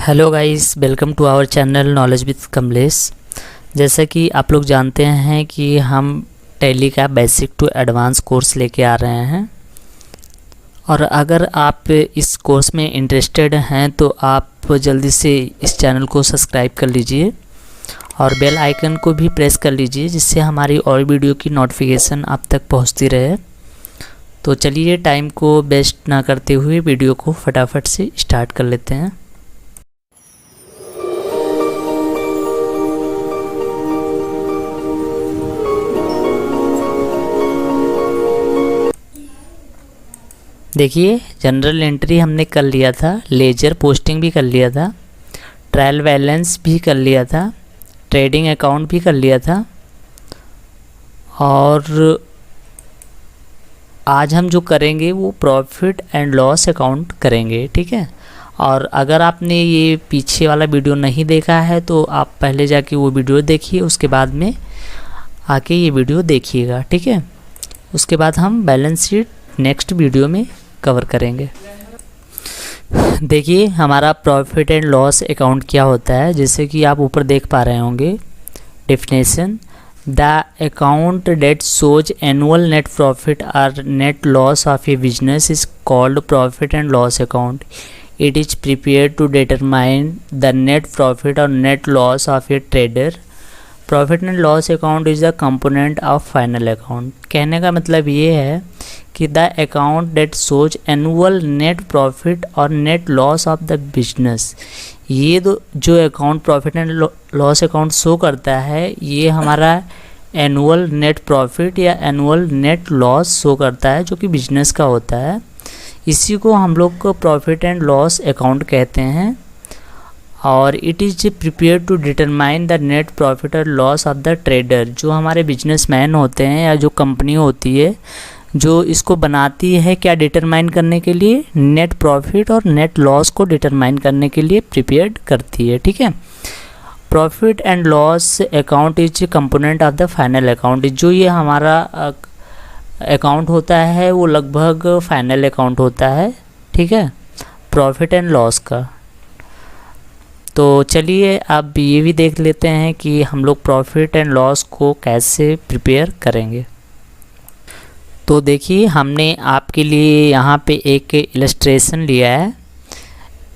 Hello guys, welcome to our channel knowledge with Kamlesh. जैसा कि आप लोग जानते हैं कि हम टैली का बेसिक टू एडवांस कोर्स लेके आ रहे हैं, और अगर आप इस कोर्स में इंटरेस्टेड हैं तो आप जल्दी से इस चैनल को सब्सक्राइब कर लीजिए और बेल आइकन को भी प्रेस कर लीजिए, जिससे हमारी और वीडियो की नोटिफिकेशन आप तक पहुंचती रहे। तो चलिए, टाइम को वेस्ट ना करते हुए वीडियो को फटाफट से स्टार्ट कर लेते हैं। देखिए, जनरल एंट्री हमने कर लिया था, लेजर पोस्टिंग भी कर लिया था, ट्रायल बैलेंस भी कर लिया था, ट्रेडिंग अकाउंट भी कर लिया था, और आज हम जो करेंगे वो प्रॉफिट एंड लॉस अकाउंट करेंगे। ठीक है, और अगर आपने ये पीछे वाला वीडियो नहीं देखा है तो आप पहले जाके वो वीडियो देखिए, उसके बाद में आके ये वीडियो देखिएगा। ठीक है, उसके बाद हम बैलेंस शीट नेक्स्ट वीडियो में कवर करेंगे। देखिए, हमारा प्रॉफिट एंड लॉस अकाउंट क्या होता है, जैसे कि आप ऊपर देख पा रहे होंगे definition. The account that shows annual net profit और net loss of a business is called profit and loss account. It is prepared to determine the net profit और net loss of a trader. Profit and loss account is the component of final account. कहने का मतलब ये है कि the account that shows annual net profit और net loss of the business. ये जो account profit and loss account show करता है, ये हमारा एनुअल नेट प्रॉफिट या एनुअल नेट लॉस शो करता है, जो कि बिजनेस का होता है। इसी को हम लोग को प्रॉफिट एंड लॉस अकाउंट कहते हैं। और it is prepare to determine the net profit और लॉस ऑफ द ट्रेडर। जो हमारे बिजनेसमैन होते हैं या जो कंपनी होती है जो इसको बनाती है, क्या डिटरमाइन करने के लिए, नेट प्रॉफिट और नेट लॉस को डिटरमाइन करने के लिए प्रिपेयर्ड करती है। ठीक है, profit and loss account is component of the final account. जो ये हमारा अकाउंट होता है वो लगभग फाइनल अकाउंट होता है। ठीक है, प्रॉफिट एंड लॉस का। तो चलिए, अब ये भी देख लेते हैं कि हम लोग प्रॉफिट एंड लॉस को कैसे प्रिपेयर करेंगे। तो देखिए, हमने आपके लिए यहाँ पे एक इलस्ट्रेशन लिया है।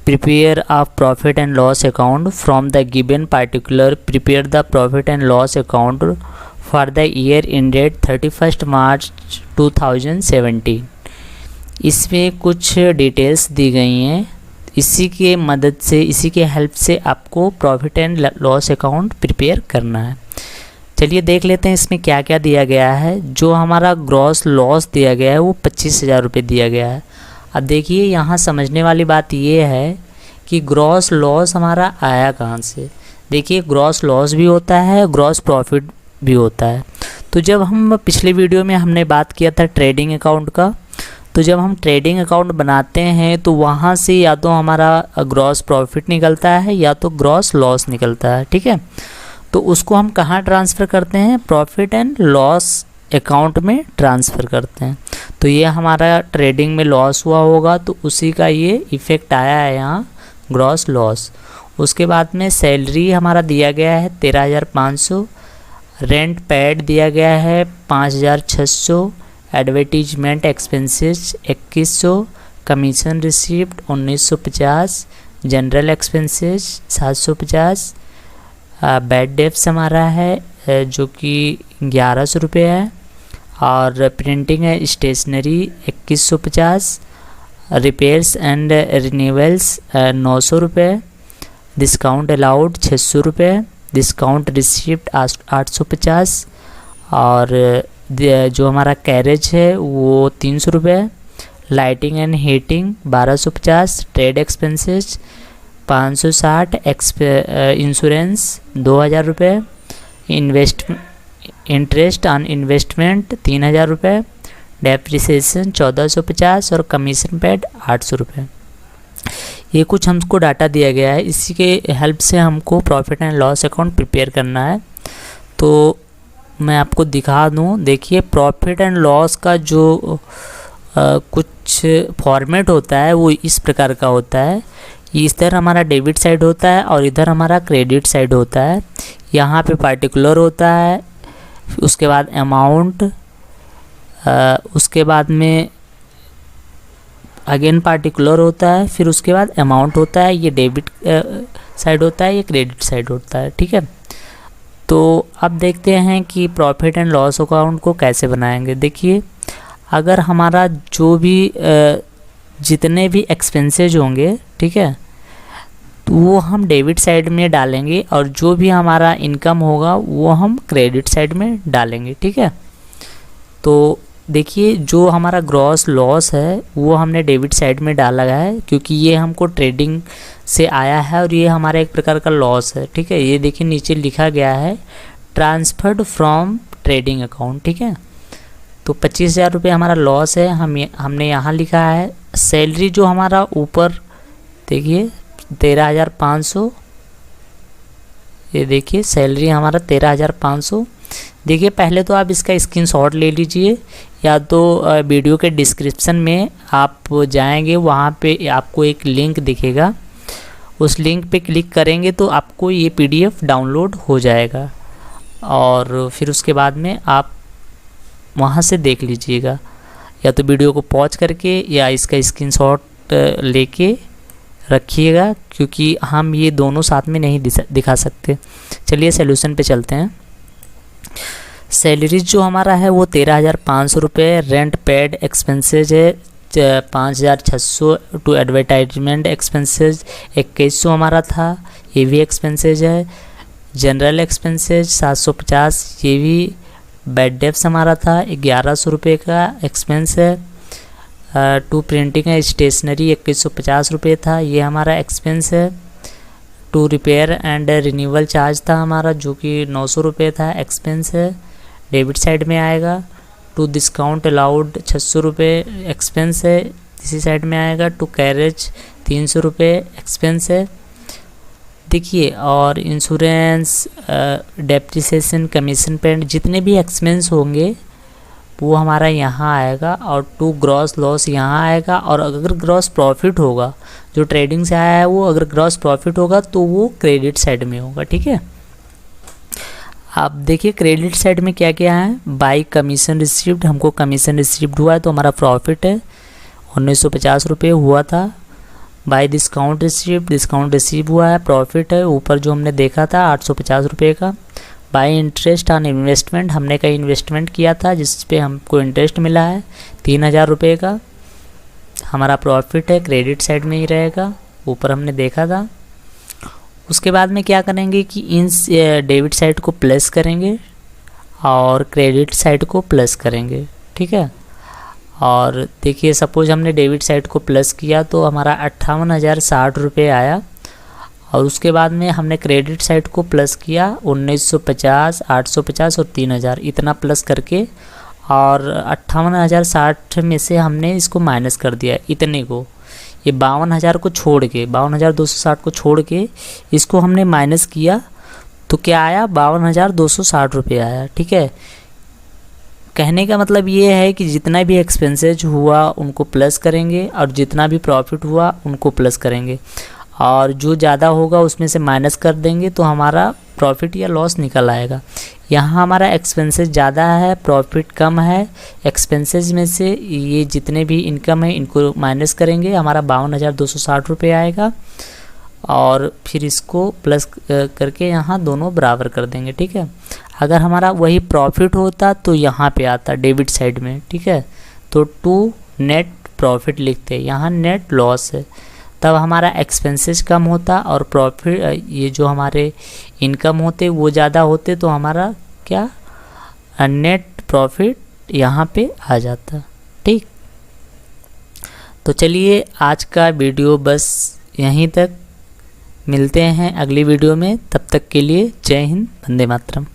Prepare of profit and loss account from the given particular. Prepare the profit and loss account for the year ended 31 मार्च 2017। इसमें कुछ डिटेल्स दी गई हैं। इसी के मदद से, इसी के हेल्प से आपको profit and loss account prepare करना है। चलिए देख लेते हैं इसमें क्या क्या दिया गया है। जो हमारा ग्रॉस लॉस दिया गया है वो 25,000 रुपये दिया गया है। अब देखिए, यहाँ समझने वाली बात ये है कि ग्रॉस लॉस हमारा आया कहाँ से। देखिए, ग्रॉस लॉस भी होता है, ग्रॉस प्रॉफिट भी होता है। तो जब हम पिछले वीडियो में हमने बात किया था ट्रेडिंग अकाउंट का, तो जब हम ट्रेडिंग अकाउंट बनाते हैं तो वहाँ से या तो हमारा ग्रॉस प्रॉफिट निकलता है या तो ग्रॉस लॉस निकलता है। ठीक है, तो उसको हम कहाँ ट्रांसफ़र करते हैं, प्रॉफिट एंड लॉस अकाउंट में ट्रांसफ़र करते हैं। तो ये हमारा ट्रेडिंग में लॉस हुआ होगा, तो उसी का ये इफ़ेक्ट आया है यहाँ, ग्रॉस लॉस। उसके बाद में सैलरी हमारा दिया गया है 13,500, रेंट पेड दिया गया है 5,600, advertisement expenses 2100, commission received 1950, general expenses 750, bad debts हमारा है जो कि 1100 रुपये है, और प्रिंटिंग है स्टेशनरी 2150, रिपेयर्स एंड रिन्यूअल्स 900 रुपये, डिस्काउंट अलाउड 600 रुपये, डिस्काउंट रिसीव्ड 850, और जो हमारा कैरेज है वो 300 रुपये, lighting and heating 1250, trade expenses 560, insurance 2000 रुपये, इंटरेस्ट ऑन इन्वेस्टमेंट 3000 रुपये, डेप्रिसिएशन 1450 और कमीशन पेड 800 रुपये। ये कुछ हमको डाटा दिया गया है, इसी के हेल्प से हमको profit and loss account prepare करना है। तो मैं आपको दिखा दूं, देखिए प्रॉफिट एंड लॉस का जो कुछ फॉर्मेट होता है वो इस प्रकार का होता है। इधर हमारा डेबिट साइड होता है और इधर हमारा क्रेडिट साइड होता है। यहाँ पे पार्टिकुलर होता है, उसके बाद अमाउंट, उसके बाद में अगेन पार्टिकुलर होता है, फिर उसके बाद अमाउंट होता है। ये डेबिट साइड होता है, ये क्रेडिट साइड होता है, ठीक है। तो अब देखते हैं कि प्रॉफिट एंड लॉस अकाउंट को कैसे बनाएंगे। देखिए, अगर हमारा जो भी जितने भी एक्सपेंसेज होंगे, ठीक है, तो वो हम डेबिट साइड में डालेंगे और जो भी हमारा इनकम होगा वो हम क्रेडिट साइड में डालेंगे, ठीक है। तो देखिए, जो हमारा ग्रॉस लॉस है वो हमने डेबिट साइड में डाला है, क्योंकि ये हमको ट्रेडिंग से आया है और ये हमारा एक प्रकार का लॉस है, ठीक है। ये देखिए नीचे लिखा गया है ट्रांसफर्ड फ्रॉम ट्रेडिंग अकाउंट, ठीक है। तो 25,000 रुपये हमारा लॉस है, हमने यहाँ लिखा है। सैलरी जो हमारा ऊपर देखिए 13,500, ये देखिए सैलरी हमारा 13,500। देखिए, पहले तो आप इसका स्क्रीनशॉट ले लीजिए, या तो वीडियो के डिस्क्रिप्शन में आप जाएंगे, वहाँ पे आपको एक लिंक दिखेगा, उस लिंक पे क्लिक करेंगे तो आपको ये PDF डाउनलोड हो जाएगा और फिर उसके बाद में आप वहाँ से देख लीजिएगा, या तो वीडियो को पॉज करके या इसका स्क्रीनशॉट लेके रखिएगा, क्योंकि हम ये दोनों साथ में नहीं दिखा सकते। चलिए सॉल्यूशन पे चलते हैं। सैलरीज जो हमारा है वो 13,500 रुपये, रेंट पेड एक्सपेंसेज है 5,600 टू एडवर्टाइजमेंट एक्सपेंसेज 2100 हमारा था, ये भी एक्सपेंसेज है। जनरल एक्सपेंसेज 750, ये भी। बैड डेप्स हमारा था 1100 रुपये का एक्सपेंस है। टू प्रिंटिंग है स्टेशनरी 2150 रुपये था, ये हमारा एक्सपेंस है। To repair and renewal charge था हमारा, जो कि 900 रुपये था, एक्सपेंस है, डेबिट साइड में आएगा। टू डिस्काउंट अलाउड 600 रुपये एक्सपेंस है, इसी साइड में आएगा। टू कैरेज 300 रुपये एक्सपेंस है। देखिए, और इंश्योरेंस, डेप्रिसिएशन, कमीशन पेमेंट, जितने भी एक्सपेंस होंगे वो हमारा यहाँ आएगा। और टू ग्रॉस लॉस यहाँ आएगा। और अगर ग्रॉस प्रॉफिट होगा, जो ट्रेडिंग से आया है वो अगर ग्रॉस प्रॉफिट होगा तो वो क्रेडिट साइड में होगा, ठीक है। आप देखिए क्रेडिट साइड में क्या क्या है। बाई कमीशन रिसीव्ड, हमको कमीशन रिसीव्ड हुआ है तो हमारा प्रॉफिट है, 1950 रुपये हुआ था। By discount received, discount receive हुआ है, प्रॉफिट है, ऊपर जो हमने देखा था 850 रुपये का। बाई इंटरेस्ट ऑन इन्वेस्टमेंट, हमने कहीं इन्वेस्टमेंट किया था जिस पे हमको इंटरेस्ट मिला है 3,000 रुपये का, हमारा प्रॉफिट है, क्रेडिट साइड में ही रहेगा, ऊपर हमने देखा था। उसके बाद में क्या करेंगे कि इन डेबिट साइड को प्लस करेंगे और क्रेडिट साइड को प्लस करेंगे, ठीक है। और देखिए, सपोज हमने डेबिट साइड को प्लस किया तो हमारा 58,060 रुपये आया। और उसके बाद में हमने क्रेडिट साइड को प्लस किया 1950, 850 और 3,000, इतना प्लस करके, और 58,060 में से हमने इसको माइनस कर दिया इतने को, ये 52,000 को छोड़ के, 52,260 को छोड़ के इसको हमने माइनस किया तो क्या आया, 52,260 रुपये आया, ठीक है। कहने का मतलब ये है कि जितना भी एक्सपेंसेज हुआ उनको प्लस करेंगे और जितना भी प्रॉफिट हुआ उनको प्लस करेंगे, और जो ज़्यादा होगा उसमें से माइनस कर देंगे तो हमारा प्रॉफिट या लॉस निकल आएगा। यहाँ हमारा एक्सपेंसेस ज़्यादा है, प्रॉफिट कम है। एक्सपेंसेस में से ये जितने भी इनकम है इनको माइनस करेंगे, हमारा 52,260 रुपये आएगा, और फिर इसको प्लस करके यहाँ दोनों बराबर कर देंगे, ठीक है। अगर हमारा वही प्रॉफिट होता तो यहाँ पे आता डेबिट साइड में, ठीक है, तो टू नेट प्रॉफिट लिखते, यहाँ नेट लॉस है, तब हमारा एक्सपेंसेस कम होता और प्रॉफिट ये जो हमारे इनकम होते वो ज़्यादा होते, तो हमारा क्या नेट प्रॉफिट यहाँ पे आ जाता, ठीक। तो चलिए आज का वीडियो बस यहीं तक, मिलते हैं अगली वीडियो में, तब तक के लिए जय हिंद, वंदे मातरम।